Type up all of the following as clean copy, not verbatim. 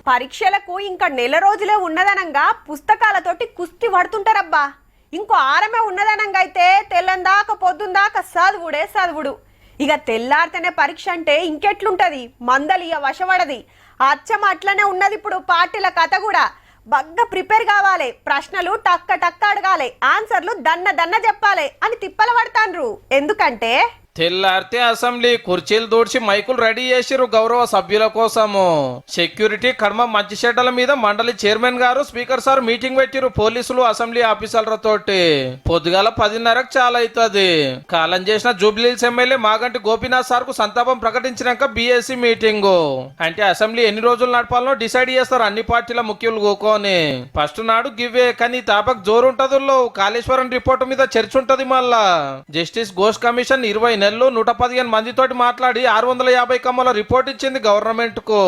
పరీక్షలకు ఇంకా నెల రోజులే ఉన్నదనంగా పుస్తకాలతోటి కుస్తీ పడుతుంటారబ్బా. ఇంకో ఆరమే ఉన్నదనంగా అయితే తెల్లందాక పొద్దుందాక చదువుడు. ఇక తెల్లారితేనే పరీక్ష అంటే ఇంకెట్లుంటది, మందలి వశపడది. అచ్చం అట్లనే ఉన్నది ఇప్పుడు పార్టీల కథ కూడా. బాగా ప్రిపేర్ కావాలి, ప్రశ్నలు టక్క అడగాలి, ఆన్సర్లు దన్న చెప్పాలి అని తిప్పల పడతాండ్రు. ఎందుకంటే తెల్లారితే అసెంబ్లీ కుర్చీలు దూడ్చి మైకులు రెడీ చేసిరు గౌరవ సభ్యుల కోసము. సెక్యూరిటీ కడమ మంచి షెడ్డల మీద మండలి చైర్మన్ గారు స్పీకర్ సార్ మీటింగ్ పెట్టిరు పోలీసులు అసెంబ్లీ ఆఫీసర్లతోటి. పొద్దుగాల 10:30కు చాలా అవుతుంది. కాలం చేసిన జూబ్లీహిల్స్ ఎమ్మెల్యే మాగంటి గోపీనాథ్ సార్ కు సంతాపం ప్రకటించినాక బీఎస్సీ మీటింగ్. అంటే అసెంబ్లీ ఎన్ని రోజులు నడపాలనో డిసైడ్ చేస్తారు అన్ని పార్టీల ముఖ్యులు కూకొని. ఫస్ట్ నాడు గివ్వే కానీ తాపక్ జోరు ఉంటదుల్లో. కాళేశ్వరం రిపోర్టు మీద చర్చ ఉంటది. మళ్ళా జస్టిస్ ఘోష్ కమిషన్ 20 నెలలు 115 మందితోటి మాట్లాడి 650 కమ్మల రిపోర్ట్ ఇచ్చింది గవర్నమెంట్ కు.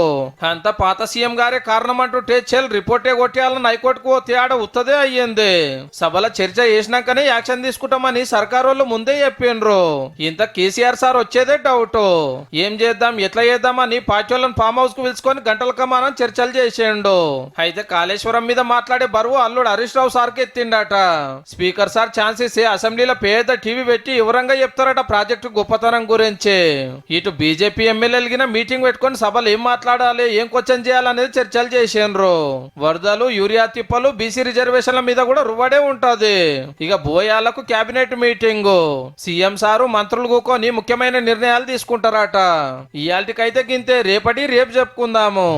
అంత పాత సీఎం గారే కారణం అంటూ చెల్ రిపోర్టే కొట్టేయాలని హైకోర్టుకు తేడా ఉత్తదే అయ్యింది. సభల చర్చ చేసినాకనే యాక్షన్ తీసుకుంటామని సర్కారు వాళ్ళు ముందే చెప్పిండ్రు. ఇంత కేసీఆర్ సార్ వచ్చేదే డౌట్. ఏం చేద్దాం ఎట్లా చేద్దామని పార్టీ వాళ్ళని ఫామ్ హౌస్ కు పిలుచుకొని గంటల కమానం చర్చలు చేసిండు. అయితే కాళేశ్వరం మీద మాట్లాడే బరువు అల్లుడు హరీష్ రావు సార్ కి ఎత్తిండట. స్పీకర్ సార్ ఛాన్స్ ఇస్తే అసెంబ్లీలో పేద టీవీ పెట్టి వివరంగా చెప్తారట ప్రాజెక్టు గొప్పతనం గురించి. ఇటు బీజేపీ ఎమ్మెల్యేలు మీటింగ్ పెట్టుకుని సభలు ఏం మాట్లాడాలి, ఏం క్వశ్చన్ చేయాలనేది చర్చలు చేసిండ్రు. వరదలు, యూరియా తిప్పలు, బీసీ రిజర్వేషన్ల మీద కూడా రువ్వడే ఉంటది. ఇక బోయాలకు కేబినెట్ మీటింగ్. సీఎం సారు మంత్రులు కూకొని ముఖ్యమైన నిర్ణయాలు తీసుకుంటారట. ఇయాల్టికైతే గింతే, రేపు చెప్పుకుందాము.